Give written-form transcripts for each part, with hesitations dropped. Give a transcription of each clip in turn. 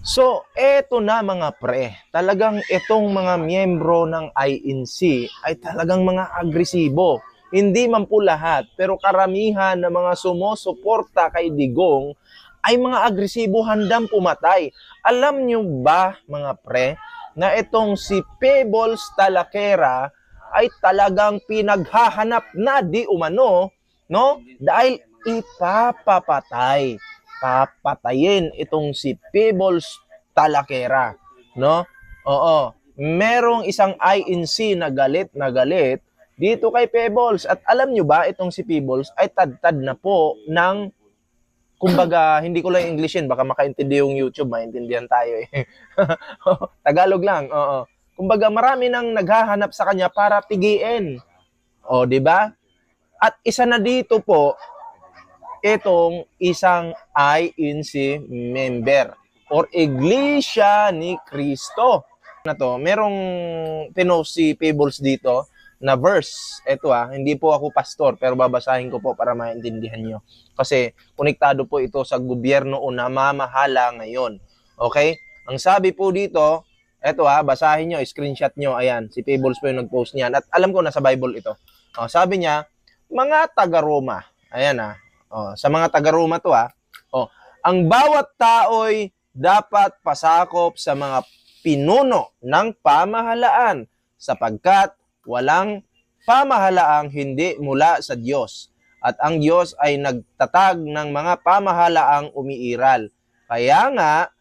So, eto na mga pre. Talagang itong mga miyembro ng INC ay talagang mga agresibo. Hindi man po lahat, pero karamihan ng mga sumusuporta kay Digong ay mga agresibo handang pumatay. Alam nyo ba mga pre, na itong si Pebbles Talakera ay talagang pinaghahanap na di umano, no? Dahil ipapapatay, papatayin itong si Pebbles Talakera, no? Oo. Merong isang INC na galit dito kay Pebbles. At alam nyo ba, itong si Pebbles ay tad-tad na po ng, kumbaga, hindi ko lang Englishin, baka makaintindi yung YouTube, maintindihan tayo eh. Tagalog lang, oo. Kumbaga, marami nang naghahanap sa kanya para pigiin. O, di ba? At isa na dito po, itong isang INC member or Iglesia ni Cristo. Na to, merong pinost si Pebbles dito na verse. Ito hindi po ako pastor pero babasahin ko po para maintindihan nyo. Kasi konektado po ito sa gobyerno o namamahala ngayon. Okay? Ang sabi po dito, ito basahin nyo, screenshot nyo. Ayan, si Pebbles po yung nag-post niyan. At alam ko nasa Bible ito. Sabi niya, mga taga-Roma. Ayan sa mga taga-Roma to ang bawat tao'y dapat pasakop sa mga pinuno ng pamahalaan sapagkat walang pamahalaang hindi mula sa Diyos. At ang Diyos ay nagtatag ng mga pamahalaang umiiral. Kaya nga,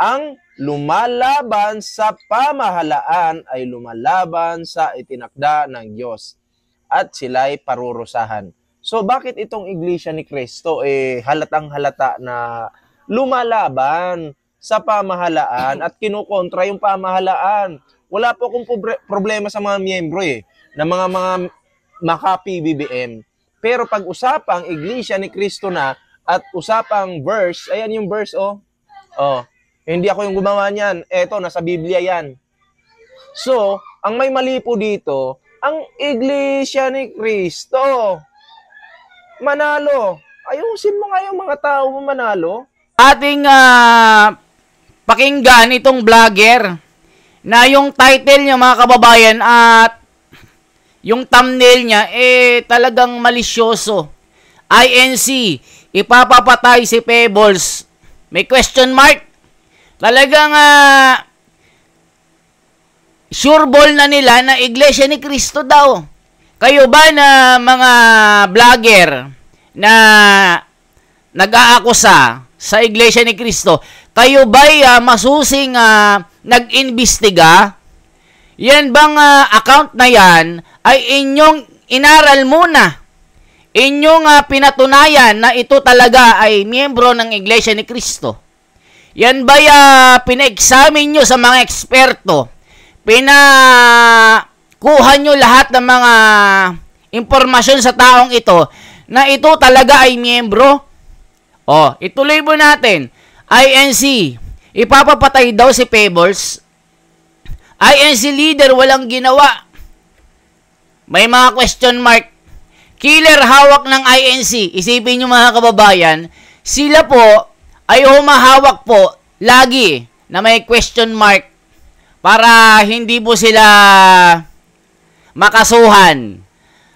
ang lumalaban sa pamahalaan ay lumalaban sa itinakda ng Diyos. At sila'y parurusahan. So, bakit itong Iglesia ni Cristo halatang halata na lumalaban sa pamahalaan at kinukontra yung pamahalaan? Wala po akong problema sa mga miyembro na mga maka-PBBM. Pero pag usapang Iglesia ni Cristo na at usapang verse, ayan yung verse hindi ako yung gumawa niyan. Eto, nasa Biblia yan. So, ang may mali po dito, ang Iglesia ni Cristo. Manalo. Ayusin mo nga yung mga tao mo manalo. Ating pakinggan itong vlogger na yung title niya mga kababayan at yung thumbnail niya talagang malisyoso. INC, ipapapatay si Pebbles. May question mark. Talagang sure ball na nila na Iglesia ni Cristo daw. Kayo ba na mga vlogger na nag-aakusa sa Iglesia ni Cristo, kayo ba'y masusing nag-imbestiga? Yan bang account na yan ay inyong inaral muna? Inyong pinatunayan na ito talaga ay miyembro ng Iglesia ni Cristo? Yan ba'y pina-examine nyo sa mga eksperto? Kuha nyo lahat ng mga impormasyon sa taong ito na ito talaga ay miyembro? Ituloy mo natin. INC, ipapapatay daw si Pebbles. INC leader walang ginawa. May mga question mark. Killer hawak ng INC. Isipin nyo mga kababayan, sila po ay humahawak po lagi na may question mark para hindi po sila makasuhan.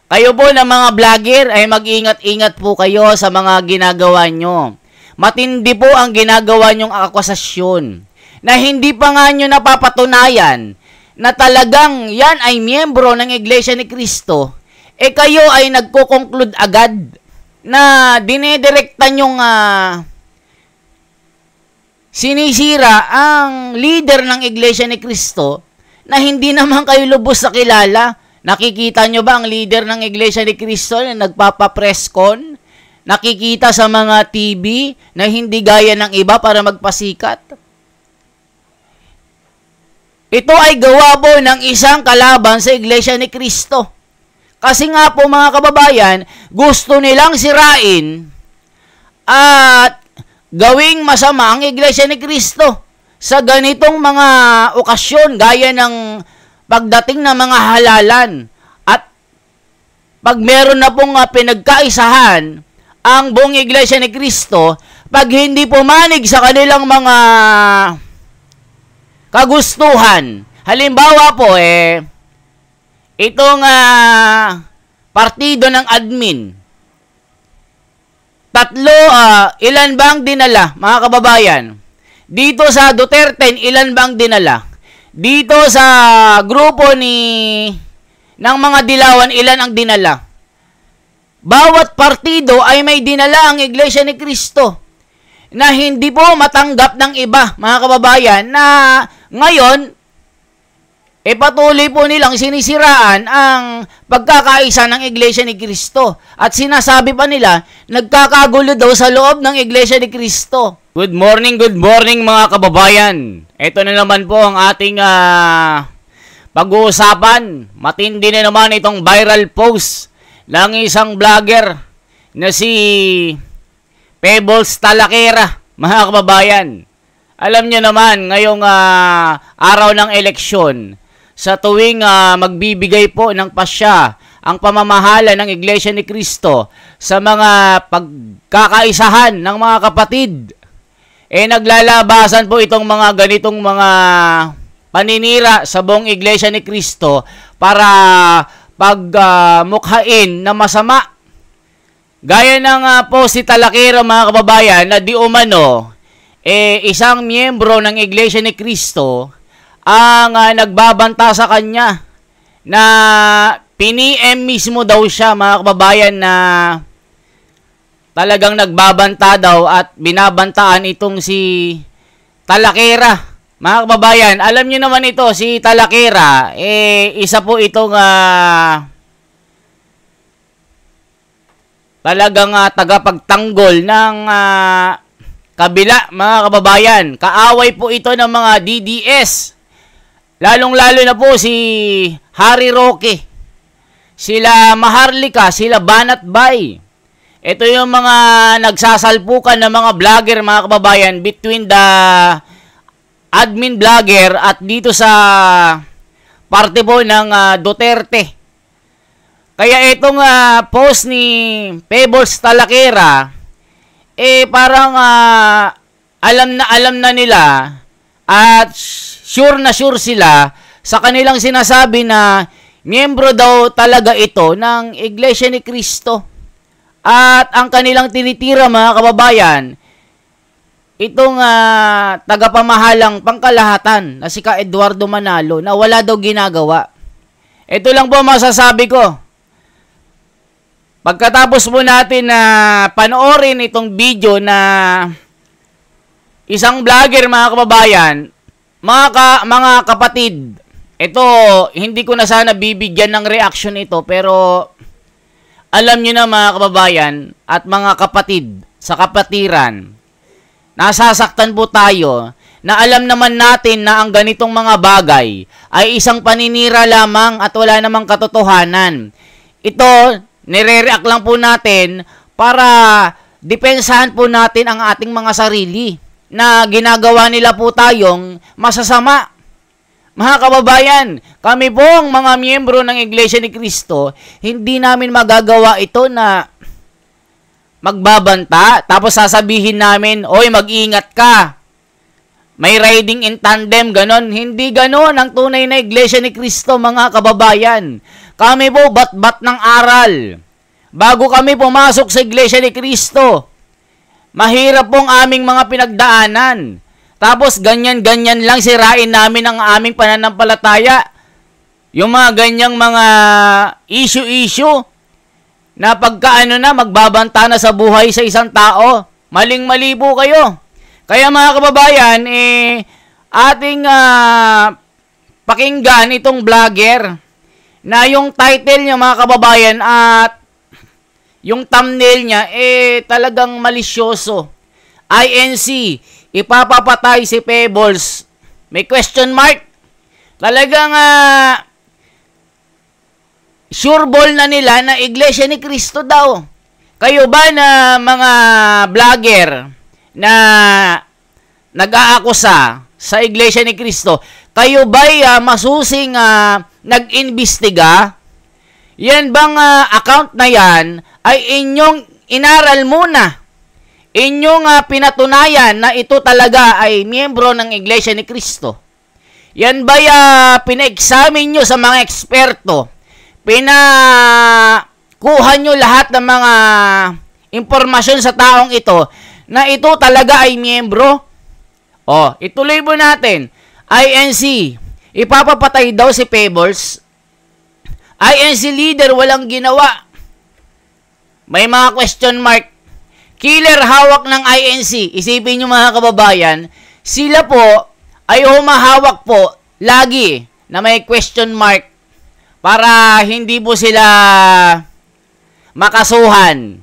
Kayo po na mga vlogger ay mag-ingat-ingat po kayo sa mga ginagawa nyo. Matindi po ang ginagawa nyong akusasyon na hindi pa nga nyo napapatunayan na talagang yan ay miyembro ng Iglesia ni Cristo. Kayo ay nagko-conclude agad na dinedirekta nyong sinisira ang leader ng Iglesia ni Cristo na hindi naman kayo lubos sa kilala. Nakikita nyo ba ang leader ng Iglesia ni Cristo na nagpapa-presscon? Nakikita sa mga TV na hindi gaya ng iba para magpasikat? Ito ay gawa po ng isang kalaban sa Iglesia ni Cristo. Kasi nga po mga kababayan, gusto nilang sirain at gawing masama ang Iglesia ni Cristo sa ganitong mga okasyon gaya ng pagdating ng mga halalan. At pag meron na pong pinagkaisahan ang buong Iglesia ni Cristo pag hindi pumanig sa kanilang mga kagustuhan, halimbawa po itong partido ng admin, ilan ba ang dinala, mga kababayan? Dito sa Duterte, ilan ba ang dinala? Dito sa grupo ng mga dilawan, ilan ang dinala? Bawat partido ay may dinala ang Iglesia ni Cristo na hindi po matanggap ng iba, mga kababayan, na ngayon, patuloy po nilang sinisiraan ang pagkakaisa ng Iglesia ni Cristo. At sinasabi pa nila, nagkakagulo daw sa loob ng Iglesia ni Cristo. Good morning mga kababayan. Ito na naman po ang ating pag-uusapan. Matindi na naman itong viral post ng isang vlogger na si Pebbles Talakera, mga kababayan. Alam niyo naman, ngayong araw ng eleksyon, sa tuwing magbibigay po ng pasya ang pamamahala ng Iglesia ni Cristo sa mga pagkakaisahan ng mga kapatid, naglalabasan po itong mga ganitong mga paninira sa buong Iglesia ni Cristo para pagmukhain na masama. Gaya ng post si Talakera, mga kababayan, na di umano, isang miyembro ng Iglesia ni Cristo ang nagbabanta sa kanya na piniem mismo daw siya, mga kababayan, na talagang nagbabanta daw at binabantaan itong si Talakera. Mga kababayan, alam niyo naman ito, si Talakera, isa po itong talagang tagapagtanggol ng kabila, mga kababayan. Kaaway po ito ng mga DDS. Lalong-lalo na po si Harry Roque, sila Maharlika, sila Banat Bay. Ito yung mga nagsasalpukan ng mga vlogger, mga kababayan, between the admin vlogger at dito sa parte po ng Duterte. Kaya itong post ni Pebbles Talakera, parang alam na nila at sure sila sa kanilang sinasabi na miyembro daw talaga ito ng Iglesia ni Cristo. At ang kanilang tinitira, mga kababayan, itong tagapamahalang pangkalahatan na si Ka Eduardo Manalo na wala daw ginagawa. Ito lang po masasabi ko. Pagkatapos po natin na panoorin itong video na isang vlogger, mga kababayan, mga kapatid, ito, hindi ko na sana bibigyan ng reaction ito, pero alam nyo na, mga kababayan at mga kapatid sa kapatiran, nasasaktan po tayo na alam naman natin na ang ganitong mga bagay ay isang paninira lamang at wala namang katotohanan. Ito, nire-react lang po natin para depensahan po natin ang ating mga sarili na ginagawa nila po tayong masasama. Mga kababayan, kami pong mga miyembro ng Iglesia ni Cristo, hindi namin magagawa ito na magbabanta, tapos sasabihin namin, oy, mag-ingat ka. May riding in tandem, ganon. Hindi ganon ang tunay na Iglesia ni Cristo, mga kababayan. Kami po bat-bat ng aral. Bago kami pumasok sa Iglesia ni Cristo, mahirap pong aming mga pinagdaanan. Tapos ganyan-ganyan lang sirain namin ang aming pananampalataya. Yung mga ganyang mga issue na pagkaano na magbabanta na sa buhay sa isang tao. Maling-mali po kayo. Kaya mga kababayan, ating pakinggan itong vlogger na yung title niya, mga kababayan, at yung thumbnail niya, talagang malisyoso. INC, ipapapatay si Pebbles. May question mark. Talagang sure ball na nila na Iglesia ni Cristo daw. Kayo ba na mga vlogger na nag-aakusa sa Iglesia ni Cristo, kayo ba'y masusing nag-imbestiga? Yan bang account na yan ay inyong inaral muna? inyong pinatunayan na ito talaga ay miyembro ng Iglesia ni Cristo? Yan ba pina-examine nyo sa mga eksperto? Pinakuha nyo lahat ng mga impormasyon sa taong ito na ito talaga ay miyembro? O, ituloy mo natin. INC, ipapapatay daw si Pebbles. INC leader, walang ginawa. May mga question mark. Killer hawak ng INC. Isipin nyo mga kababayan, sila po ay humahawak po lagi na may question mark para hindi po sila makasuhan.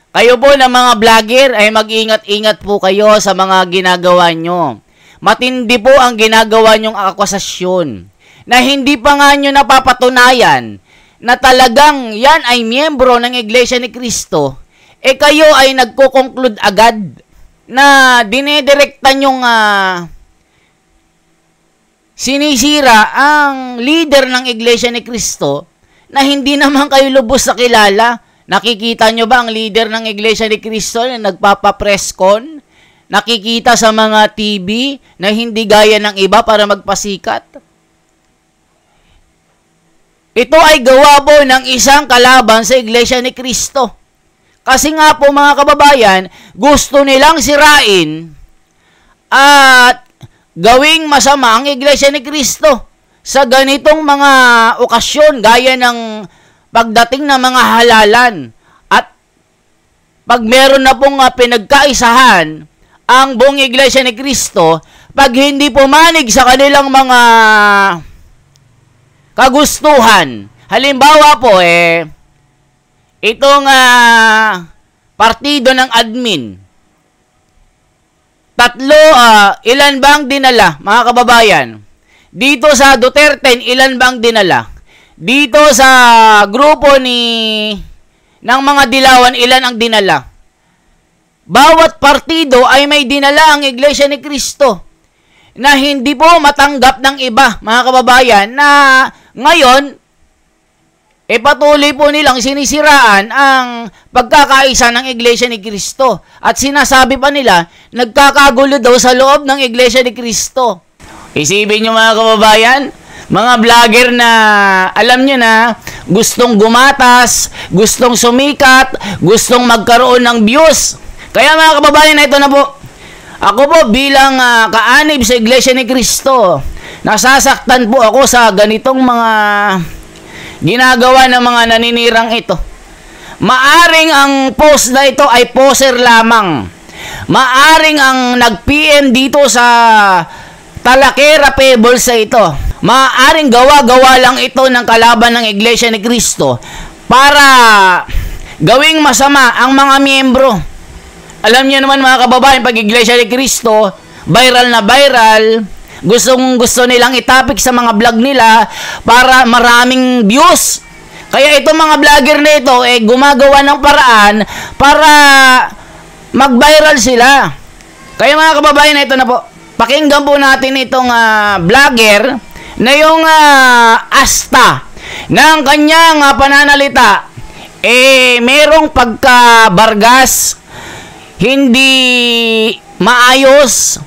Kayo po na mga vlogger ay mag-ingat-ingat po kayo sa mga ginagawa nyo. Matindi po ang ginagawa nyong akusasyon na hindi pa nga nyo napapatunayan na talagang yan ay miyembro ng Iglesia ni Cristo. Kayo ay nagko-conclude agad na dinedirekta nyong sinisira ang leader ng Iglesia ni Cristo na hindi naman kayo lubos sa kilala. Nakikita nyo ba ang leader ng Iglesia ni Cristo na nagpapa-press con? Nakikita sa mga TV na hindi gaya ng iba para magpasikat? Ito ay gawa po ng isang kalaban sa Iglesia ni Cristo. Kasi nga po mga kababayan, gusto nilang sirain at gawing masama ang Iglesia ni Cristo sa ganitong mga okasyon gaya ng pagdating ng mga halalan. At pag meron na pong pinagkaisahan ang buong Iglesia ni Cristo, pag hindi pumanig sa kanilang mga kagustuhan, halimbawa po itong partido ng admin, ilan ba ang dinala, mga kababayan? Dito sa Duterte, ilan ba ang dinala? Dito sa grupo ng mga dilawan, ilan ang dinala? Bawat partido ay may dinala ang Iglesia ni Cristo na hindi po matanggap ng iba, mga kababayan, na ngayon, patuloy po nilang sinisiraan ang pagkakaisa ng Iglesia ni Cristo. At sinasabi pa nila, nagkakagulo daw sa loob ng Iglesia ni Cristo. Isipin nyo mga kababayan, mga vlogger na alam nyo na gustong gumatas, gustong sumikat, gustong magkaroon ng views. Kaya mga kababayan, na ito na po. Ako po bilang kaanib sa Iglesia ni Cristo, nasasaktan po ako sa ganitong mga ginagawa ng mga naninirang ito. Maaring ang post na ito ay poser lamang. Maaring ang nag-PM dito sa Talakera Pebbles sa ito. Maaring gawa-gawa lang ito ng kalaban ng Iglesia ni Cristo para gawing masama ang mga miyembro. Alam niyo naman mga kababayan, pag Iglesia ni Cristo, viral na viral, gusto nilang itapik sa mga vlog nila para maraming views. Kaya itong mga vlogger na ito gumagawa ng paraan para mag-viral sila. Kaya mga kababayan, na ito na po. Pakinggan po natin itong vlogger na yung asta ng kanyang pananalita. Merong pagka-bargas, hindi maayos.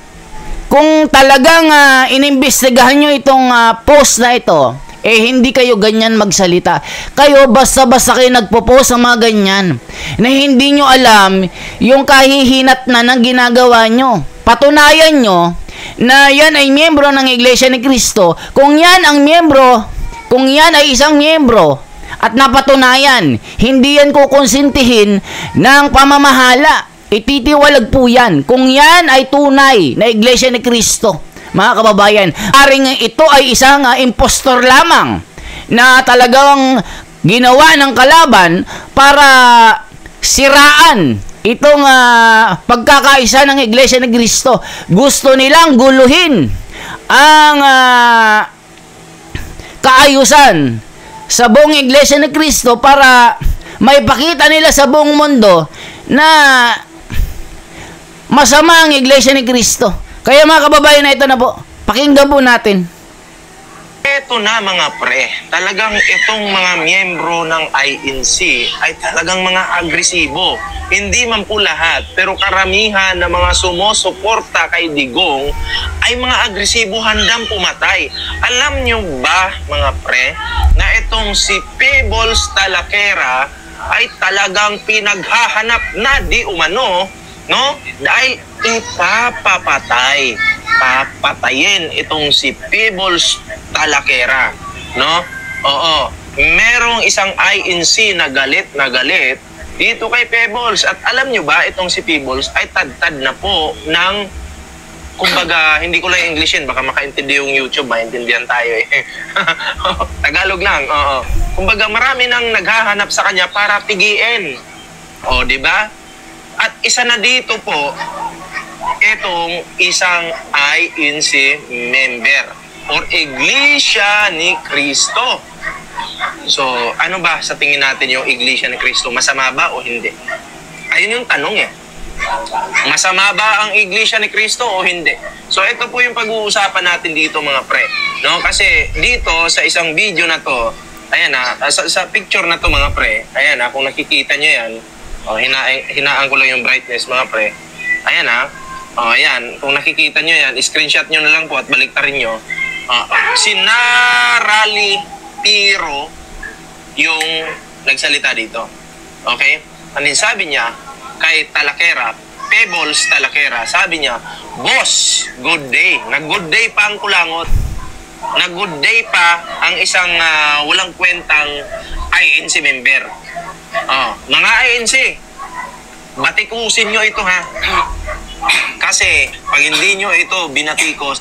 Kung talagang inimbestigahan nyo itong post na ito, hindi kayo ganyan magsalita. Kayo basta-basta kayo nagpo-post ng mga ganyan na hindi nyo alam yung kahihinat na ng ginagawa nyo. Patunayan nyo na yan ay miyembro ng Iglesia ni Cristo. Kung yan ang miyembro, kung yan ay isang miyembro at napatunayan, hindi yan kukonsintihin ng pamamahala. Ititiwalag po yan kung yan ay tunay na Iglesia ni Cristo. Mga kababayan, aring ito ay isang impostor lamang na talagang ginawa ng kalaban para siraan itong pagkakaisa ng Iglesia ni Cristo. Gusto nilang guluhin ang kaayusan sa buong Iglesia ni Cristo para maipakita nila sa buong mundo na masama ang Iglesia ni Cristo. Kaya mga kababayan, na ito na po. Pakinggan po natin. eto na mga pre, talagang itong mga miyembro ng INC ay talagang mga agresibo. Hindi man po lahat, pero karamihan ng mga sumusuporta kay Digong ay mga agresibo, handang pumatay. Alam nyo ba mga pre, na itong si Pebbles Talakera ay talagang pinaghahanap na di umano, no? Dahil papatayin itong si Pebbles Talakera, no? Oo. Merong isang INC na galit dito kay Pebbles. At alam nyo ba, itong si Pebbles ay tad-tad na po ng, kumbaga, hindi ko lang Englishin, baka makaintindi yung YouTube, maintindihan tayo eh. Tagalog lang, oo. Kumbaga, marami nang naghahanap sa kanya para pigiin. O, di ba? At isa na dito po, itong isang INC member or Iglesia ni Cristo. So, ano ba sa tingin natin yung Iglesia ni Cristo? Masama ba o hindi? Ayun yung tanong eh. Masama ba ang Iglesia ni Cristo o hindi? So, ito po yung pag-uusapan natin dito mga pre. No? Kasi dito sa isang video na to, ayan na, sa picture na to mga pre, ayan na, kung nakikita nyo yan, hinaan ko lang yung brightness mga pre. Ayan na, ayan, kung nakikita nyo yan, screenshot nyo na lang po at baliktarin nyo. Si Narali Tiro yung nagsalita dito. Okay? Ano yung sabi niya kay Talakera, Pebbles Talakera, sabi niya, "Boss, good day." Nag-good day pa ang kulangot. Nag-good day pa ang isang walang kwentang INC member. Mga INC, batikusin nyo ito ha. Kasi pag hindi nyo ito binatikos.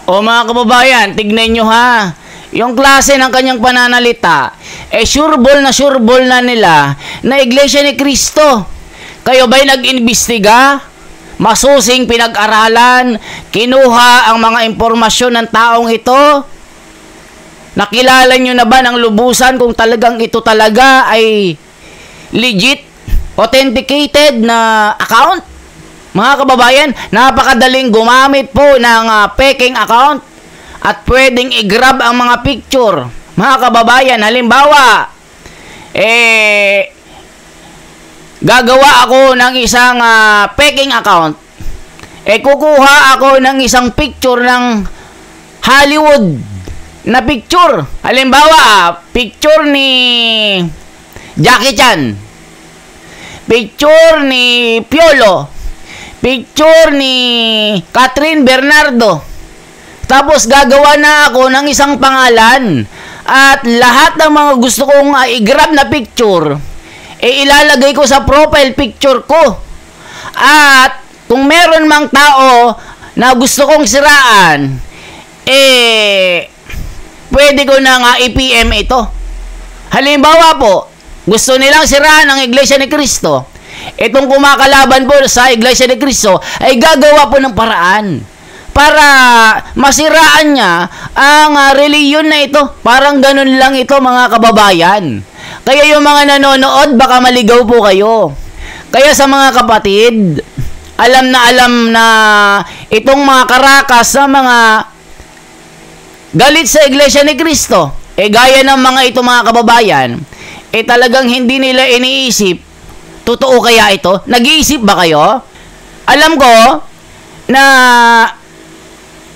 O mga kababayan, tignan nyo ha. Yung klase ng kanyang pananalita, sureball na nila na Iglesia ni Cristo. Kayo ba'y nag-imbestiga? Masusing pinag-aralan? Kinuha ang mga impormasyon ng taong ito? Nakilala nyo na ba ng lubusan kung talagang ito talaga ay legit, authenticated na account? Mga kababayan, napakadaling gumamit po ng peking account at pwedeng i-grab ang mga picture. Mga kababayan, halimbawa, gagawa ako ng isang peking account. Kukuha ako ng isang picture ng Hollywood na picture. Halimbawa, picture ni Jackie Chan, picture ni Piolo, picture ni Catherine Bernardo. Tapos gagawa na ako ng isang pangalan at lahat ng mga gusto kong i-grab na picture, ilalagay ko sa profile picture ko. At kung meron mang tao na gusto kong siraan, pwede ko na nga i-PM ito. Halimbawa po, gusto nilang siraan ang Iglesia ni Cristo. Itong kumakalaban po sa Iglesia ni Cristo ay gagawa po ng paraan para masiraan niya ang reliyon na ito. Parang ganun lang ito mga kababayan. Kaya yung mga nanonood, baka maligaw po kayo. Kaya sa mga kapatid, alam na itong mga karakas sa mga galit sa Iglesia ni Cristo, gaya ng mga ito mga kababayan, talagang hindi nila iniisip, totoo kaya ito? Nag-iisip ba kayo? Alam ko na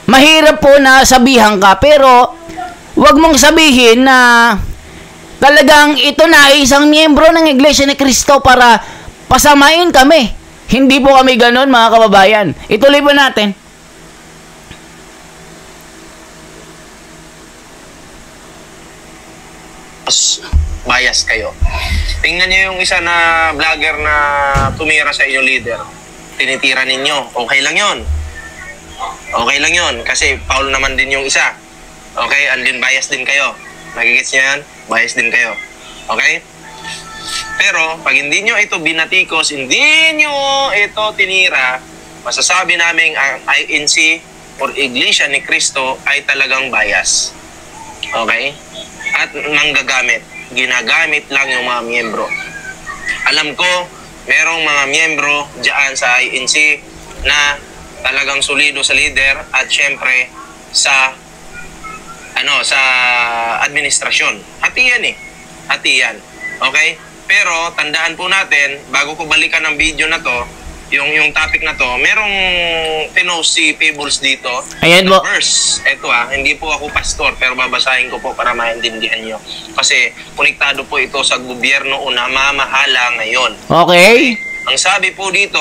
mahirap po na sabihan ka, pero wag mong sabihin na talagang ito na ay isang miyembro ng Iglesia ni Cristo para pasamain kami. Hindi po kami ganon mga kababayan. Ituloy po natin. Bias kayo. Tingnan niyo yung isa na vlogger na tumira sa inyong leader. Tinitira ninyo. Okay lang yon. Okay lang yon. Kasi foul naman din yung isa. Okay? And then bias din kayo. Nagigits niyo yan? Bias din kayo. Okay? Pero pag hindi nyo ito binatikos, hindi nyo ito tinira, masasabi namin ang INC or Iglesia ni Cristo ay talagang bias. Okay? At manggagamit. Ginagamit lang yung mga miyembro. Alam ko, merong mga miyembro dyan sa INC na talagang solido sa leader at syempre sa sa administrasyon. Hati yan eh. Hati yan. Okay? Pero tandaan po natin, bago ko balikan ang video na to, yung topic na to, merong pinost si Peebles dito. Ayan po. Verse. Ito hindi po ako pastor, pero babasahin ko po para maintindihan nyo. Kasi konektado po ito sa gobyerno o namamahala ngayon. Okay. Ang sabi po dito,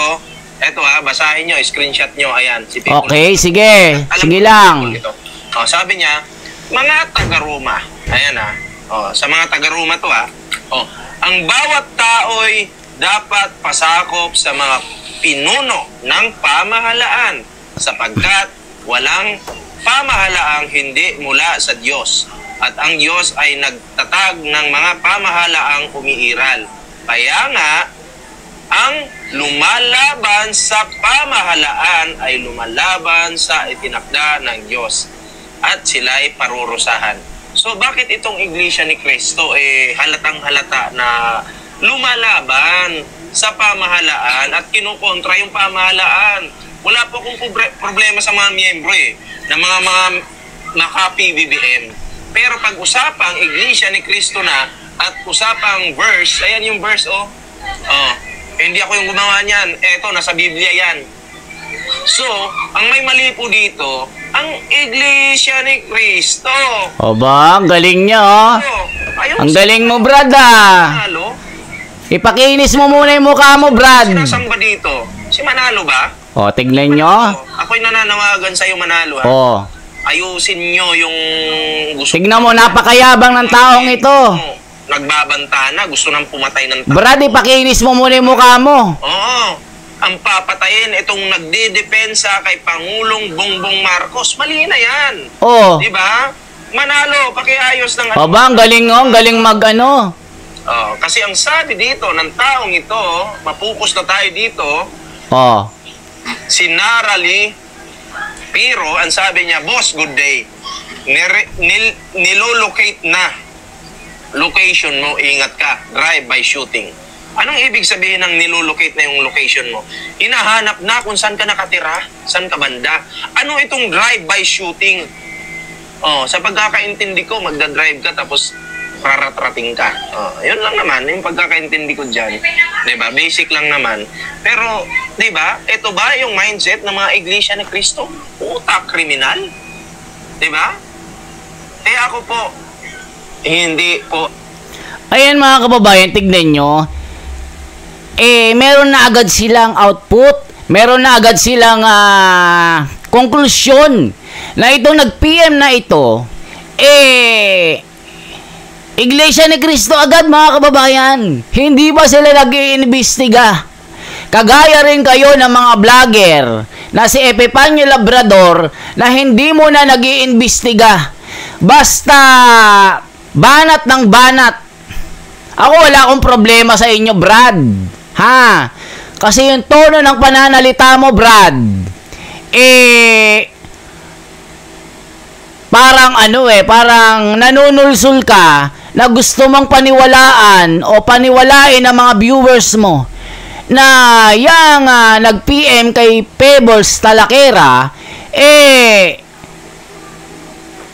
ito basahin nyo, screenshot nyo, ayan. Si Peebles. Okay, sige. Sige lang. Sabi niya, mga taga-Roma, ayan sa mga taga-Roma to ang bawat tao'y dapat pasakop sa mga pinuno ng pamahalaan sapagkat walang pamahalaang hindi mula sa Diyos at ang Diyos ay nagtatag ng mga pamahalaang umiiral. Kaya nga, ang lumalaban sa pamahalaan ay lumalaban sa itinakda ng Diyos at sila ay parurusahan. So bakit itong Iglesia ni Cristo halatang halata na lumalaban sa pamahalaan at kinukontra yung pamahalaan? Wala po akong problema sa mga miyembro ng mga maka-PBBM. Pero pag usapang Iglesia ni Cristo na at usapang verse, ayan yung verse hindi ako yung gumawa niyan. Eto, nasa Biblia yan. So, ang may mali po dito, ang Iglesia ni Cristo. Oba, ang galing niya Ang galing mo, Brad Manalo? Ipakinis mo muna yung mukha mo, Brad. Sinasamba dito? Si Manalo ba? Tignan nyo. Ako'y nananawagan sa'yo, Manalo Ayusin nyo yung gusto. Tignan mo, napakayabang ng taong ito. Nagbabanta na, gusto nang pumatay ng tao. Brad, ipakinis mo muna yung mukha mo. Oo. Ang papatayin itong nagdidepensa kay Pangulong Bongbong Marcos. Mali na yan. Di ba? Manalo, pakiayos ng Aba, ang galing ang galing kasi ang sabi dito ng taong ito, mapukus na tayo dito. Si Narali Piro, ang sabi niya, boss, good day. Nilolocate na location mo, ingat ka. Drive-by shooting. Anong ibig sabihin ng nilolocate na yung location mo? Hinahanap na kung saan ka nakatira, saan ka banda. Ano itong drive-by shooting? Sa pagkakaintindi ko, magdadrive ka tapos raratrating ka. Yun lang naman, yung pagkakaintindi ko dyan. Diba? Basic lang naman. Pero, diba, ito ba yung mindset ng mga Iglesia ni Cristo? Puta, kriminal? Diba? Kaya ako po, hindi po. Ayan mga kababayan, tignan nyo. Meron na agad silang output. Meron na agad silang konklusyon na itong nag-PM na ito, Iglesia ni Cristo agad mga kababayan. Hindi ba sila nag-iimbestiga? Kagaya rin kayo ng mga vlogger na si Epifanio Labrador na hindi mo na nag-iimbestiga. Basta banat ng banat. Ako wala akong problema sa inyo, Brad. Kasi yung tono ng pananalita mo, Brad, parang parang nanunulsul ka na gusto mong paniwalaan o paniwalain ang mga viewers mo na yang nag-PM kay Pebbles Talakera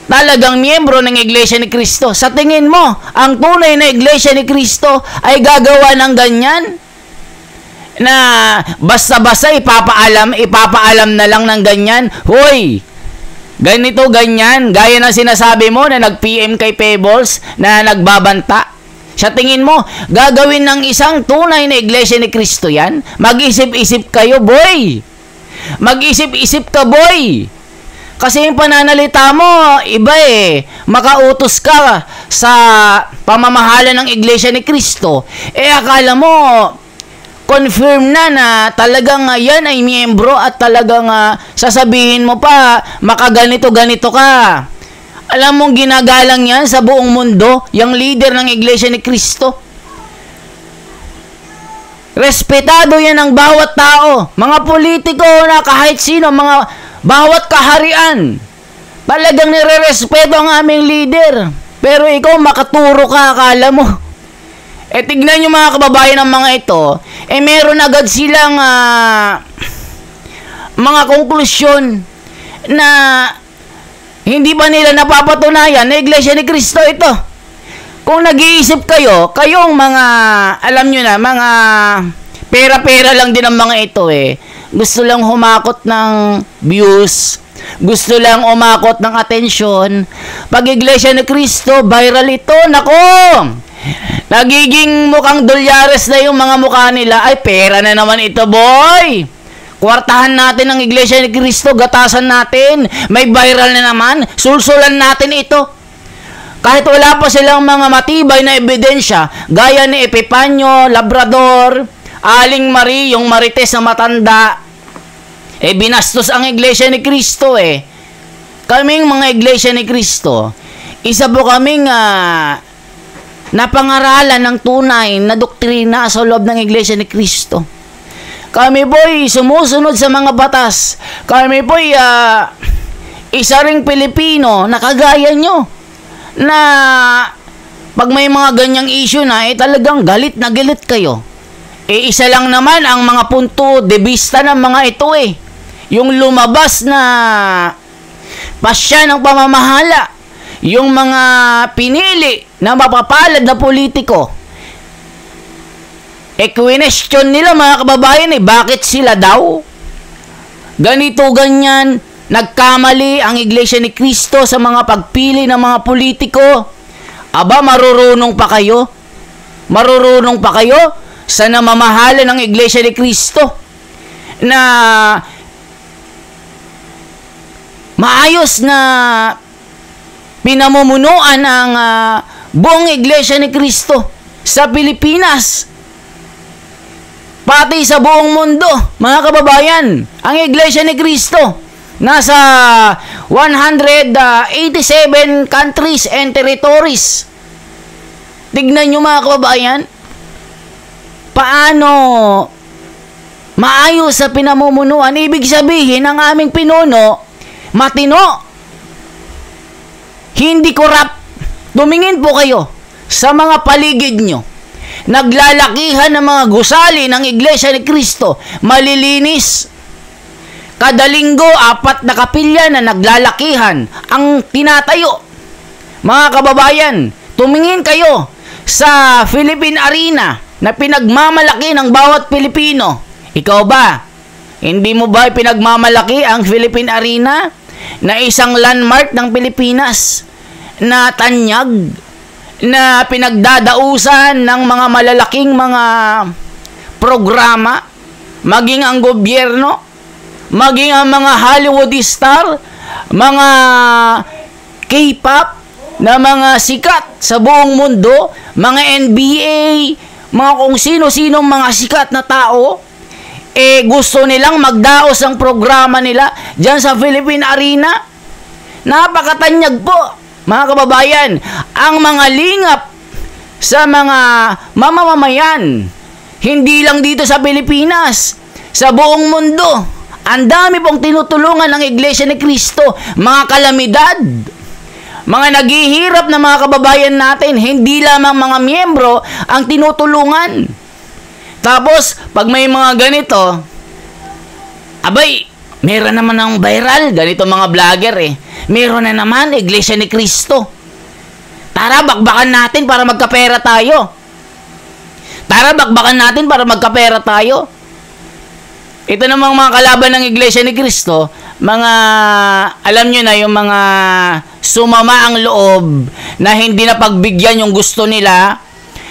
talagang miyembro ng Iglesia ni Cristo. Sa tingin mo, ang tunay na Iglesia ni Cristo ay gagawa ng ganyan? Na basta-basta ipapaalam na lang ng ganyan? Hoy, ganito, ganyan. Gaya ng sinasabi mo na nag-PM kay Pebbles na nagbabanta. Sa tingin mo, gagawin ng isang tunay na Iglesia ni Cristo yan? Mag-isip-isip kayo, boy. Mag-isip-isip ka, boy. Kasi yung pananalita mo, iba makautos ka sa pamamahala ng Iglesia ni Cristo. Akala mo, confirm na talagang yan ay miyembro at talagang sasabihin mo pa, makaganito-ganito ka. Alam mong ginagalang yan sa buong mundo, yung leader ng Iglesia ni Cristo. Respetado yan ng bawat tao. Mga politiko na kahit sino, bawat kaharian, talagang nire-respeto ang aming leader. Pero ikaw, makaturo ka, akala mo. Tignan nyo mga kababayan ng mga ito, meron agad silang mga konklusyon na Hindi ba nila napapatunayan na Iglesia ni Cristo ito? Kung nag-iisip kayo, kayong mga, alam nyo na, mga pera-pera lang din ang mga ito eh. Gusto lang humakot ng views, gusto lang umakot ng atensyon. Pag Iglesia ni Cristo, viral ito, nako! Nagiging mukhang dolyares na yung mga mukha nila. Ay, pera na naman ito, boy! Kwartahan natin ang Iglesia ni Cristo, gatasan natin. May viral na naman, sulsulan natin ito. Kahit wala pa silang mga matibay na ebidensya, gaya ni Epipanyo, Labrador, Aling Marie, yung Marites na matanda, binastos ang Iglesia ni Cristo eh. Kaming mga Iglesia ni Cristo, isa po kaming napangaralan ng tunay na doktrina sa loob ng Iglesia ni Cristo. Kami po'y sumusunod sa mga batas. Kami po'y isa ring Pilipino na kagaya nyo, na pag may mga ganyang issue na, talagang galit na galit kayo. Isa lang naman ang mga punto de vista ng mga ito eh. Yung lumabas na pasya ng pamamahala, yung mga pinili na mapapalad na politiko, question nila mga kababayan bakit sila daw? Ganito, ganyan, nagkamali ang Iglesia ni Cristo sa mga pagpili ng mga politiko. Aba, marurunong pa kayo? Marurunong pa kayo sa namamahala ng Iglesia ni Cristo na maayos na pinamumunuan ang buong Iglesia ni Cristo sa Pilipinas, pati sa buong mundo, mga kababayan. Ang Iglesia ni Cristo nasa 187 countries and territories. Tignan nyo mga kababayan, paano maayos sa pinamumunuan. Ibig sabihin, ang aming pinuno, matino, hindi korap. Tumingin po kayo sa mga paligid nyo. Naglalakihan ng mga gusali ng Iglesia ni Cristo, malilinis. Kada linggo, 4 na kapilya na naglalakihan ang tinatayo. Mga kababayan, tumingin kayo sa Philippine Arena na pinagmamalaki ng bawat Pilipino. Ikaw ba? Hindi mo ba pinagmamalaki ang Philippine Arena na isang landmark ng Pilipinas na tanyag, na pinagdadausan ng mga malalaking mga programa, maging ang gobyerno, maging ang mga Hollywood star, mga K-pop na mga sikat sa buong mundo, mga NBA, mga kung sino-sinong mga sikat na tao, gusto nilang magdaos ang programa nila dyan sa Philippine Arena. Napakatanyag po, mga kababayan. Ang mga lingap sa mga mamamayan, hindi lang dito sa Pilipinas, sa buong mundo. Ang dami pong tinutulungan ng Iglesia ni Cristo, mga kalamidad, mga naghihirap na mga kababayan natin, hindi lamang mga miyembro ang tinutulungan. Tapos, pag may mga ganito, abay, meron naman ng viral, ganito mga vlogger meron na naman, Iglesia ni Cristo. Tara, bakbakan natin para magkapera tayo. Tara, bakbakan natin para magkapera tayo. Ito namang mga kalaban ng Iglesia ni Cristo, mga, alam nyo na, yung mga sumama ang loob, na hindi na pagbigyan yung gusto nila,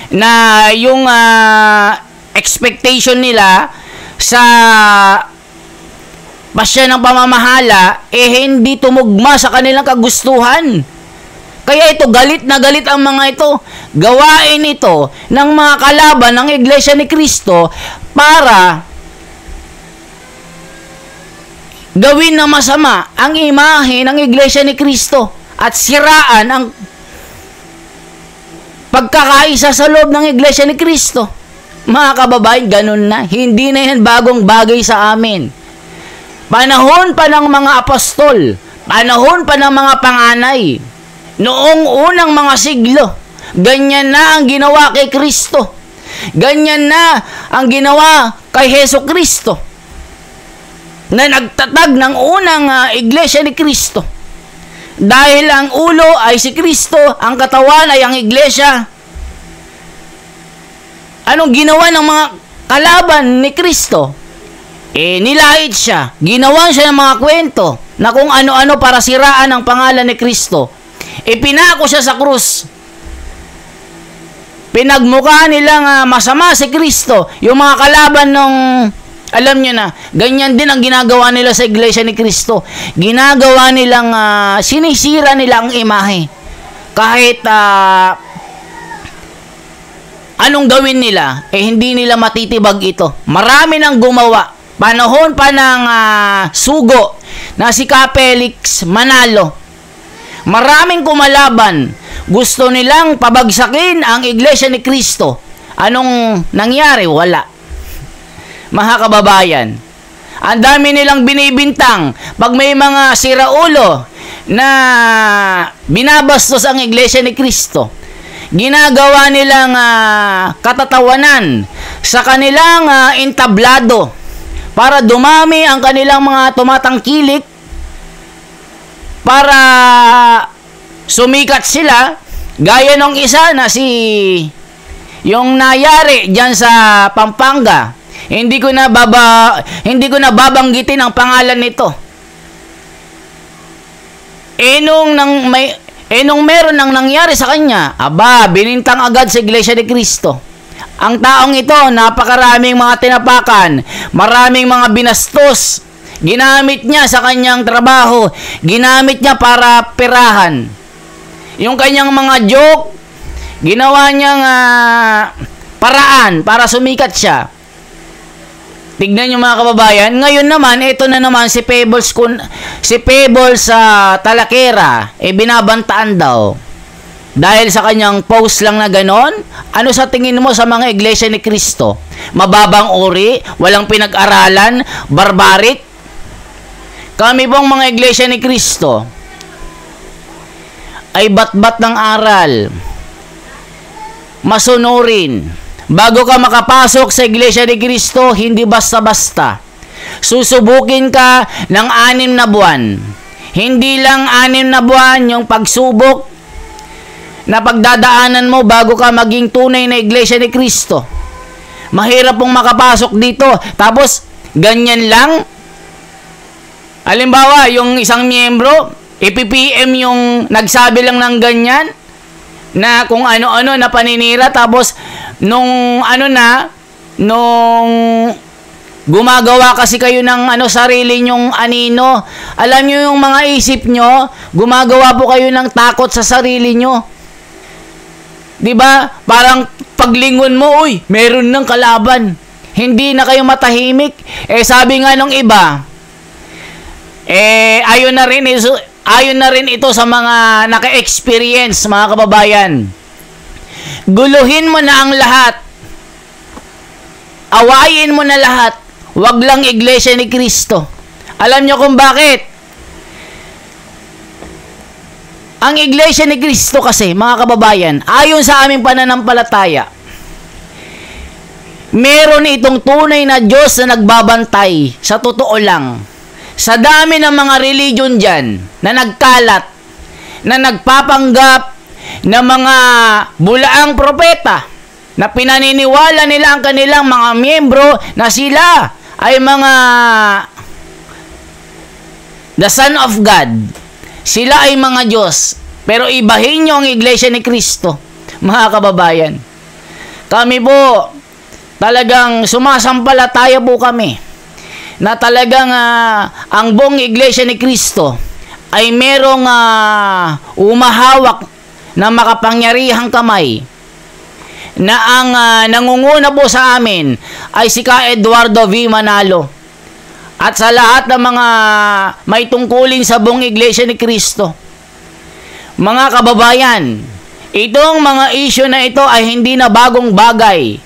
na yung expectation nila sa pasya ng pamamahala, hindi tumugma sa kanilang kagustuhan. Kaya ito, galit na galit ang mga ito. Gawain ito ng mga kalaban ng Iglesia ni Cristo para gawin na masama ang imahe ng Iglesia ni Cristo at siraan ang pagkakaisa sa loob ng Iglesia ni Cristo. Mga kababayan, ganun na. Hindi na yan bagong bagay sa amin. Panahon pa ng mga apostol, panahon pa ng mga panganay, noong unang mga siglo, ganyan na ang ginawa kay Kristo. Ganyan na ang ginawa kay Hesus Kristo, na nagtatag ng unang Iglesia ni Cristo. Dahil ang ulo ay si Kristo, ang katawan ay ang iglesia. Anong ginawa ng mga kalaban ni Kristo? Nilait siya. Ginawan siya ng mga kwento na kung ano-ano para siraan ang pangalan ni Kristo. Pinako siya sa krus. Pinagmukha nilang masama si Kristo. Yung mga kalaban nung, alam nyo na, ganyan din ang ginagawa nila sa iglesia ni Kristo. Ginagawa nilang, sinisira nila ang imahe. Kahit, anong gawin nila, hindi nila matitibag ito. Marami nang gumawa. Panahon pa ng sugo na si Kapelix Manalo. Maraming kumalaban. Gusto nilang pabagsakin ang iglesia ni Kristo. Anong nangyari? Wala. Mga kababayan, ang dami nilang binibintang pag may mga siraulo na binabastos ang iglesia ni Kristo. Ginagawa nilang katatawanan sa kanilang entablado para dumami ang kanilang mga tumatangkilik, para sumikat sila, gaya nung isa na yung nayari diyan sa Pampanga. Hindi ko na babanggitin ang pangalan nito. Nung meron nang nangyari sa kanya, binintang agad sa iglesia ni Kristo. Ang taong ito, napakaraming mga tinapakan, maraming mga binastos. Ginamit niya sa kanyang trabaho, ginamit niya para perahan. Yung kanyang mga joke, ginawa niyang paraan para sumikat siya. Tignan niyo mga kababayan. Ngayon naman, ito na naman si Pebbles sa Talakera, binabantaan daw. Dahil sa kanyang post lang na ganon. Ano sa tingin mo sa mga iglesia ni Kristo? Mababang uri, walang pinag-aralan, barbaric? Kami pong mga iglesia ni Kristo ay batbat ng aral, masunurin. Bago ka makapasok sa iglesia ni Kristo, hindi basta-basta. Susubukin ka ng 6 na buwan. Hindi lang 6 na buwan yung pagsubok na pagdadaanan mo bago ka maging tunay na iglesia ni Kristo. Mahirap pong makapasok dito. Tapos, ganyan lang. Halimbawa, yung isang miyembro, PPM yung nagsabi lang ng ganyan, na kung ano-ano na paninira, tapos nung gumagawa kasi kayo ng sarili nyong anino, alam nyo yung mga isip nyo, gumagawa po kayo ng takot sa sarili nyo. Diba? Parang paglingon mo, uy, meron ng kalaban. Hindi na kayo matahimik. Sabi nga nung iba, ayon na rin ito sa mga naka-experience, mga kababayan. Guluhin mo na ang lahat. Awayin mo na lahat. Wag lang iglesia ni Kristo. Alam nyo kung bakit? Ang iglesia ni Kristo kasi, mga kababayan, ayon sa aming pananampalataya, meron itong tunay na Diyos na nagbabantay. Sa totoo lang. Sa dami ng mga religion dyan na nagkalat, na nagpapanggap na mga bulaang propeta, na pinaniniwala nila ang kanilang mga miyembro na sila ay mga the Son of God. Sila ay mga Diyos. Pero ibahin nyo ang iglesia ni Kristo, mga kababayan. Kami po, talagang sumasampalataya po kami na talagang ang buong iglesia ni Kristo ay merong umahawak na makapangyarihang kamay, na ang nangunguna po sa amin ay si Ka Eduardo V. Manalo, at sa lahat ng mga may tungkulin sa buong iglesia ni Kristo. Mga kababayan, itong mga issue na ito ay hindi na bagong bagay.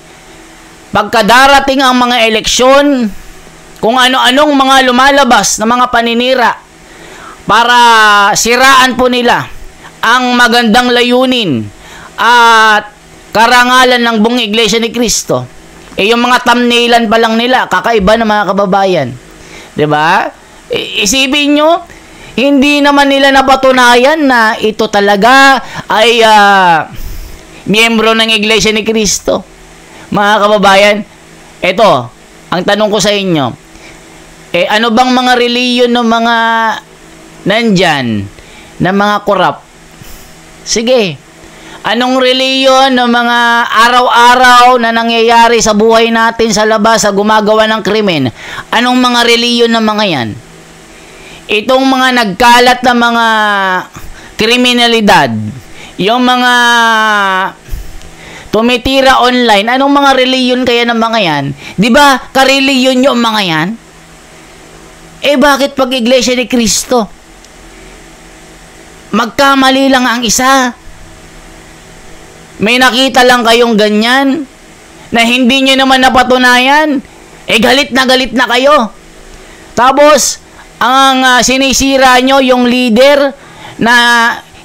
Pagkadarating ang mga eleksyon, kung ano-anong mga lumalabas na mga paninira para siraan po nila ang magandang layunin at karangalan ng buong iglesia ni Kristo. Yung mga thumbnailan pa lang nila, kakaiba na, mga kababayan. 'Di ba? Isipin nyo, hindi naman nila napatunayan na ito talaga ay miyembro ng Iglesia ni Cristo. Mga kababayan, ito, ang tanong ko sa inyo, ano bang mga reliyon ng mga nandyan, na mga korap? Sige, anong reliyon ng mga araw-araw na nangyayari sa buhay natin sa labas, sa gumagawa ng krimen? Anong mga reliyon ng mga yan? Itong mga nagkalat na mga kriminalidad, yung mga tumitira online, anong mga reliyon kaya ng mga yan? Di ba, kareliyon yung mga yan? Bakit pag Iglesia ni Cristo? Magkamali lang ang isa. May nakita lang kayong ganyan na hindi nyo naman napatunayan. Galit na kayo. Tapos, ang sinisira nyo yung leader na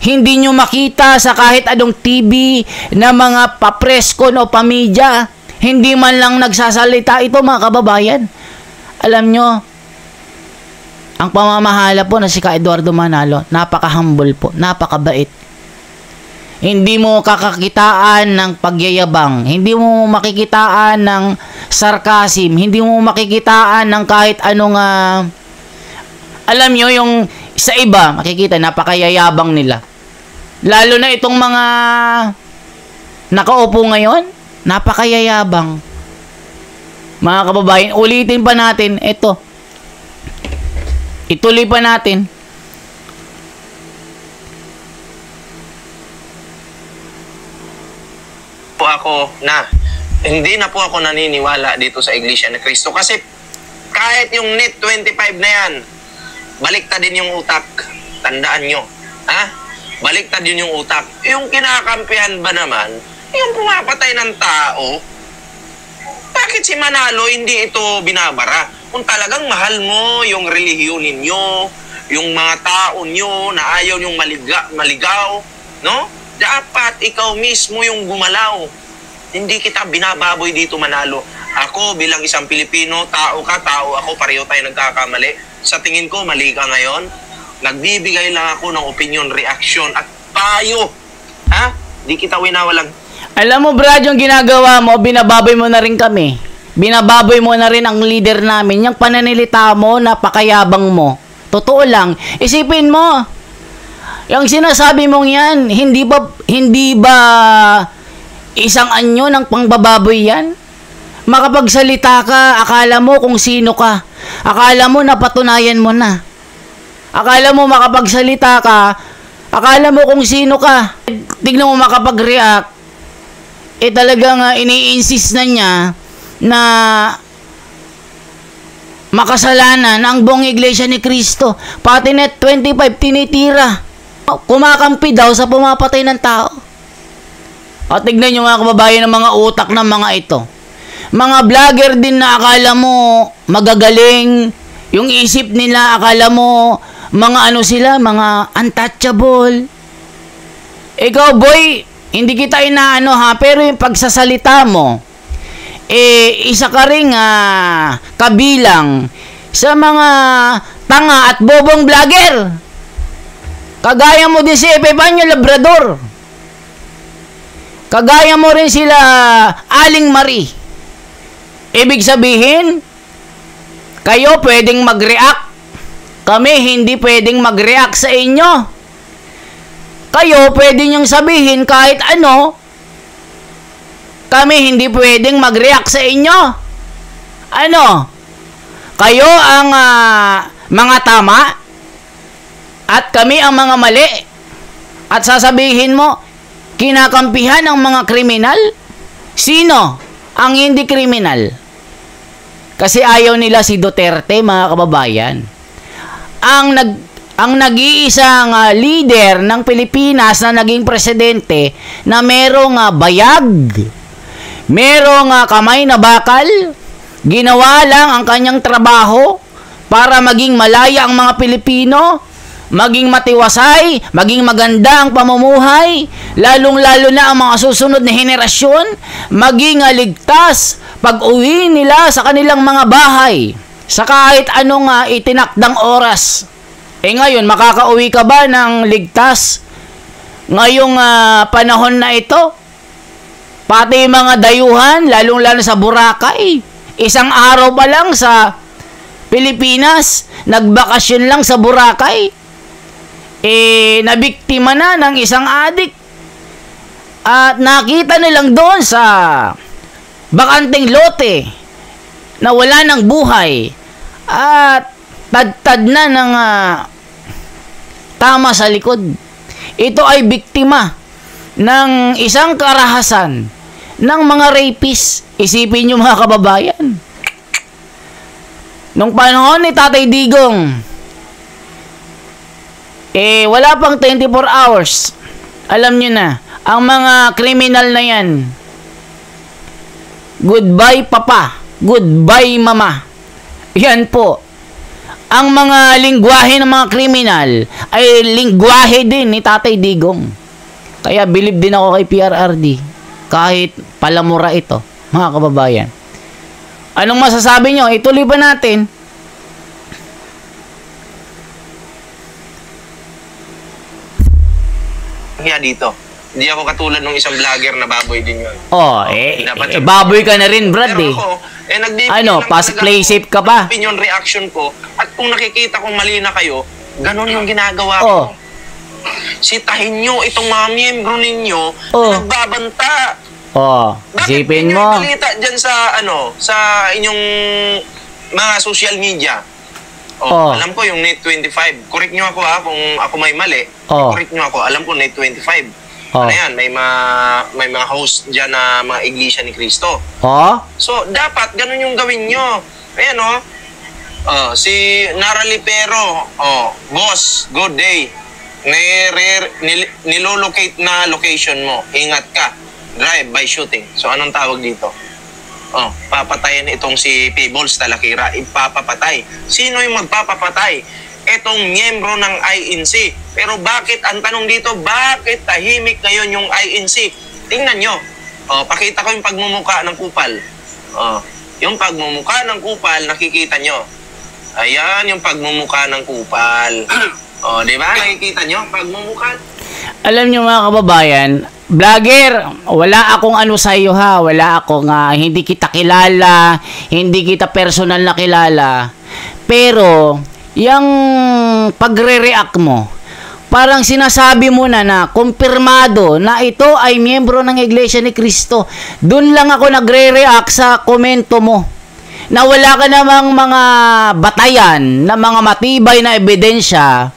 hindi nyo makita sa kahit anong TV na mga papresko o pamidya. Hindi man lang nagsasalita ito, mga kababayan. Alam nyo, ang pamamahala po na si Ka Eduardo Manalo, napaka-humble po, napakabait. Hindi mo kakakitaan ng pagyayabang, hindi mo makikitaan ng sarcasm, hindi mo makikitaan ng kahit anong alam nyo, yung sa iba, makikita, napakayayabang nila. Lalo na itong mga nakaupo ngayon, napakayayabang. Mga kababayan, ulitin pa natin, ito. Ituloy pa natin. Po ako na hindi na po ako naniniwala dito sa Iglesia ni Cristo kasi kahit yung net 25 na yan, baliktad din yung utak. Tandaan nyo. Ha? Baliktad din yung utak. Yung kinakampihan ba naman, yung pumapatay ng tao, bakit si Manalo hindi ito binabara? Kung talagang mahal mo yung relihiyon ninyo, yung mga tao nyo na ayaw yung maligaw, no? Dapat ikaw mismo yung gumalaw. Hindi kita binababoy dito, Manalo. Ako bilang isang Pilipino, tao ka, tao ako, pareho tayo nagkakamali. Sa tingin ko, mali ka ngayon. Nagbibigay lang ako ng opinion, reaction, at payo. Ha? Di kita winawalang. Alam mo, Brad, yung ginagawa mo, binababoy mo na rin kami. Binababoy mo na rin ang leader namin. Yung pananilita mo, napakayabang mo. Totoo lang. Isipin mo, yung sinasabi mong yan, hindi ba isang anyo ng pangbababoy yan? Makapagsalita ka, akala mo kung sino ka. Akala mo napatunayan mo na. Akala mo makapagsalita ka, akala mo kung sino ka. Tignan mo makapag-react. Talagang ini-insist na niya na makasalanan ang buong Iglesia ni Cristo. Pati net 25 tinitira. Kumakampi daw sa pumapatay ng tao. At tignan nyo mga kababayan ng mga utak ng mga ito. Mga vlogger din na akala mo magagaling. Yung isip nila akala mo mga ano sila, mga untouchable. Ikaw boy, hindi kita inaano ha, pero yung pagsasalita mo, isa ka ring kabilang sa mga tanga at bobong vlogger. Kagaya mo din si Epifanio Labrador. Kagaya mo rin sila Aling Marie. Ibig sabihin, kayo pwedeng mag-react. Kami hindi pwedeng mag-react sa inyo. Kayo pwede niyong sabihin kahit ano. Kami hindi pwedeng mag-react sa inyo. Ano? Kayo ang mga tama at kami ang mga mali. At sasabihin mo, kinakampihan ang mga kriminal? Sino ang hindi kriminal? Kasi ayaw nila si Duterte, mga kababayan. Ang nag-iisang leader ng Pilipinas na naging presidente na merong bayag, merong kamay na bakal, ginawa lang ang kanyang trabaho para maging malaya ang mga Pilipino, maging matiwasay, maging maganda ang pamumuhay, lalong-lalo na ang mga susunod na henerasyon, maging ligtas pag-uwi nila sa kanilang mga bahay sa kahit anong itinakdang oras. Ngayon, makakauwi ka ba ng ligtas ngayong panahon na ito? Pati yung mga dayuhan, lalong-lalo sa Boracay, isang araw pa lang sa Pilipinas, nagbakasyon lang sa Boracay, nabiktima na ng isang adik. At nakita nilang doon sa bakanteng lote na wala ng buhay at tad na ng tama sa likod. Ito ay biktima ng isang karahasan ng mga rapist. Isipin nyo mga kababayan. Nung panahon ni Tatay Digong, wala pang 24 hours. Alam nyo na, ang mga kriminal na yan, goodbye papa, goodbye mama. Yan po. Ang mga lingwahe ng mga kriminal ay lingwahe din ni Tatay Digong. Kaya believe din ako kay PRRD. Kahit palamura ito, mga kababayan. Anong masasabi nyo? Ituloy pa natin. Kaya dito. Hindi ako katulad ng isang vlogger na baboy din yun. Baboy ka na rin, Brad, Pero ako, pass play safe ka pa. Opinion reaction ko, at kung nakikita kong mali na kayo, ganun yung ginagawa ko. Sitahin nyo itong mga miyembro ninyo na nagbabanta. Isipin mo. Bakit balita dyan sa inyong mga social media? Alam ko yung Net 25. Correct nyo ako kung ako may mali. Correct nyo ako. Alam ko Net 25. Ano yan? May mga host dyan na mga Iglesia ni Cristo. So, dapat ganun yung gawin nyo. Ayan si Nara Lipero. Boss, good day. Nilolocate na location mo. Ingat ka. Drive by shooting. So, anong tawag dito? Papatayin itong si Peebles Talakira. Ipapapatay. Sino yung magpapapatay? Itong miyembro ng INC. Pero bakit, ang tanong dito, bakit tahimik ngayon yung INC? Tingnan nyo. Pakita ko yung pagmumuka ng kupal. Yung pagmumuka ng kupal, nakikita nyo. Ayan yung pagmumuka ng kupal. Di ba? Nakikita nyo, pagmumuka. Alam nyo mga kababayan, vlogger, wala akong ano sa iyo ha. Wala akong hindi kita kilala, hindi kita personal na kilala. Pero, yung pagre-react mo, parang sinasabi mo na kumpirmado na ito ay miyembro ng Iglesia ni Cristo. Doon lang ako nagre-react sa komento mo. Na wala ka namang mga batayan, na mga matibay na ebidensya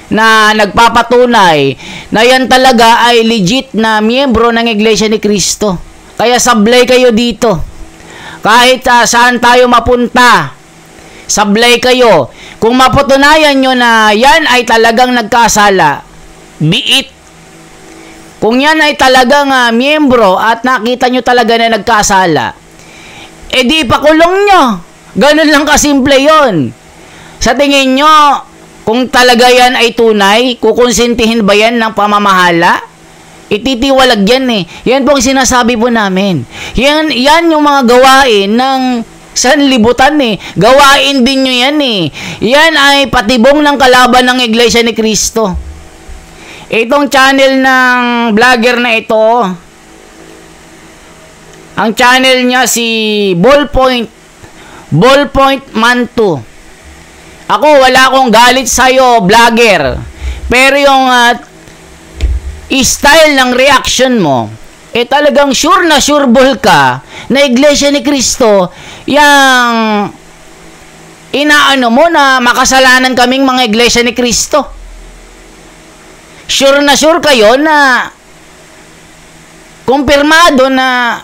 na nagpapatunay na yan talaga ay legit na miyembro ng Iglesia ni Cristo. Kaya sablay kayo dito. Kahit saan tayo mapunta, sablay kayo. Kung mapatunayan nyo na yan ay talagang nagkasala, biit. Kung yan ay talagang miyembro at nakita nyo talaga na nagkasala, di pakulong nyo. Ganun lang kasimple yon. Sa tingin nyo, kung talaga yan ay tunay, kukonsintihin ba yan ng pamamahala? Ititiwalag yan Yan po ang sinasabi po namin. Yan yung mga gawain ng sanlibutan Gawain din nyo yan Yan ay patibong ng kalaban ng Iglesia ni Cristo. Itong channel ng vlogger na ito, ang channel niya si Ballpoint Man 2. Ako, wala akong galit sa'yo, vlogger. Pero yung style ng reaction mo, talagang sure na sure ball ka na Iglesia ni Cristo, yang inaano mo na makasalanan kaming mga Iglesia ni Cristo. Sure na sure kayo na kumpirmado na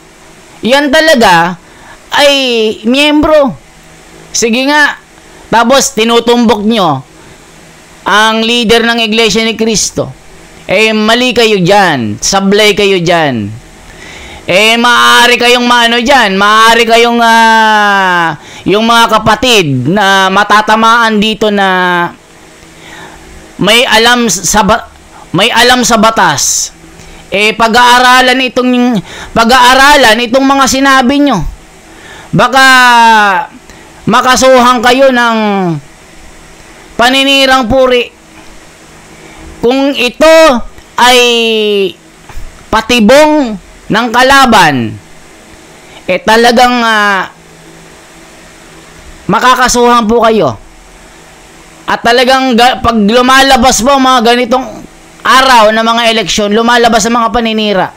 yan talaga ay miyembro. Sige nga. Tapos tinutumbok nyo ang leader ng Iglesia ni Cristo. Mali kayo dyan. Sablay kayo dyan. Maaari kayong dyan. Maaari kayong yung mga kapatid na matatamaan dito na may alam sa batas. Pag-aaralan itong mga sinabi nyo. Baka makasuhan kayo ng paninirang puri. Kung ito ay patibong ng kalaban, talagang makakasuhan po kayo. At talagang pag lumalabas po mga ganitong araw na mga eleksyon, lumalabas ang mga paninira.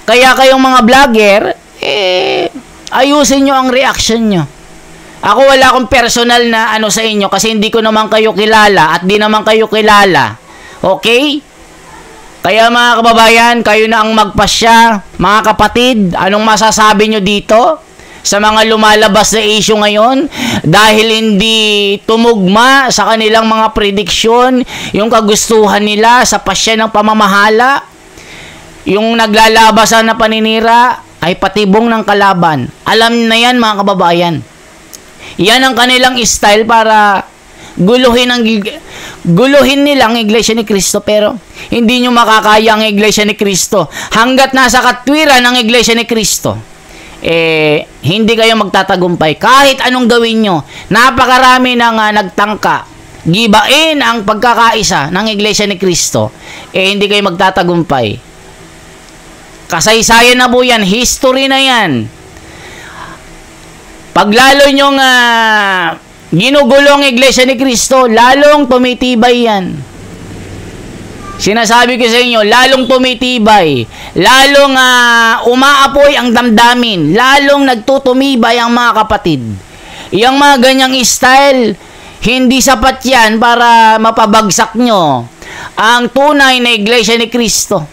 Kaya kayong mga vlogger, ayusin nyo ang reaction nyo. Ako wala akong personal na ano sa inyo kasi hindi ko naman kayo kilala at di naman kayo kilala. Okay? Kaya mga kababayan, kayo na ang magpasya. Mga kapatid, anong masasabi nyo dito sa mga lumalabas na issue ngayon? Dahil hindi tumugma sa kanilang mga prediksyon, yung kagustuhan nila sa pasya ng pamamahala, yung naglalabasan na paninira ay patibong ng kalaban. Alam na yan mga kababayan. Yan ang kanilang style para guluhin nila ang Iglesia ni Cristo, pero hindi nyo makakaya ang Iglesia ni Cristo. Hanggat nasa katwiran ng Iglesia ni Cristo, hindi kayo magtatagumpay. Kahit anong gawin nyo, napakarami nang nagtangka gibain ang pagkakaisa ng Iglesia ni Cristo, hindi kayo magtatagumpay. Kasaysayan na po yan, history na yan. Pag lalo nyong ginugulo ang Iglesia ni Cristo, lalong tumitibay yan. Sinasabi ko sa inyo, lalong tumitibay, lalong umaapoy ang damdamin, lalong nagtutumibay ang mga kapatid. Yung mga ganyang style, hindi sapat yan para mapabagsak nyo ang tunay na Iglesia ni Cristo.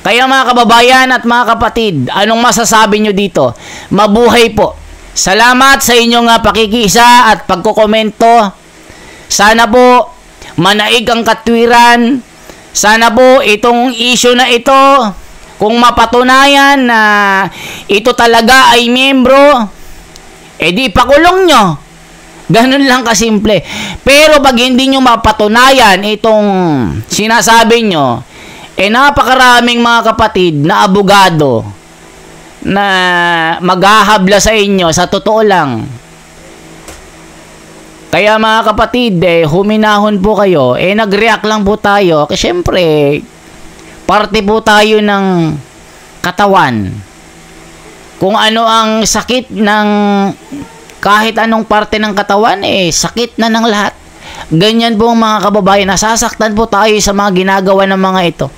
Kaya mga kababayan at mga kapatid, anong masasabi nyo dito? Mabuhay po. Salamat sa inyong pakikiisa at pagkokomento. Sana po manaig ang katwiran. Sana po itong issue na ito, kung mapatunayan na ito talaga ay miyembro, di pakulong nyo. Ganun lang kasimple. Pero pag hindi nyo mapatunayan itong sinasabi nyo, napakaraming mga kapatid na abogado na maghahabla sa inyo, sa totoo lang. Kaya mga kapatid, huminahon po kayo. Nag-react lang po tayo. Kasi syempre, parte po tayo ng katawan. Kung ano ang sakit ng kahit anong parte ng katawan, sakit na ng lahat. Ganyan po mga kababayan. Nasasaktan po tayo sa mga ginagawa ng mga ito.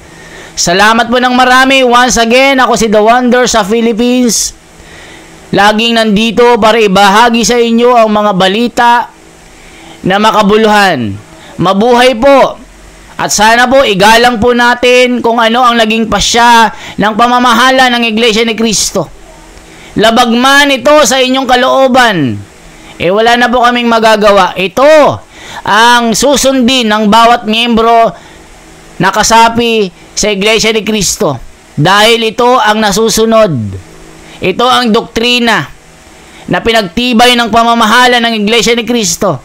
Salamat po ng marami. Once again, ako si The Wonder sa Philippines. Laging nandito para ibahagi sa inyo ang mga balita na makabuluhan. Mabuhay po. At sana po igalang po natin kung ano ang naging pasya ng pamamahala ng Iglesia ni Cristo. Labag man ito sa inyong kalooban, wala na po kaming magagawa. Ito ang susundin ng bawat miyembro na kasapi sa Iglesia ni Cristo. Dahil ito ang nasusunod. Ito ang doktrina na pinagtibay ng pamamahala ng Iglesia ni Cristo.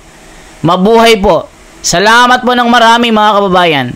Mabuhay po. Salamat po ng marami mga kababayan.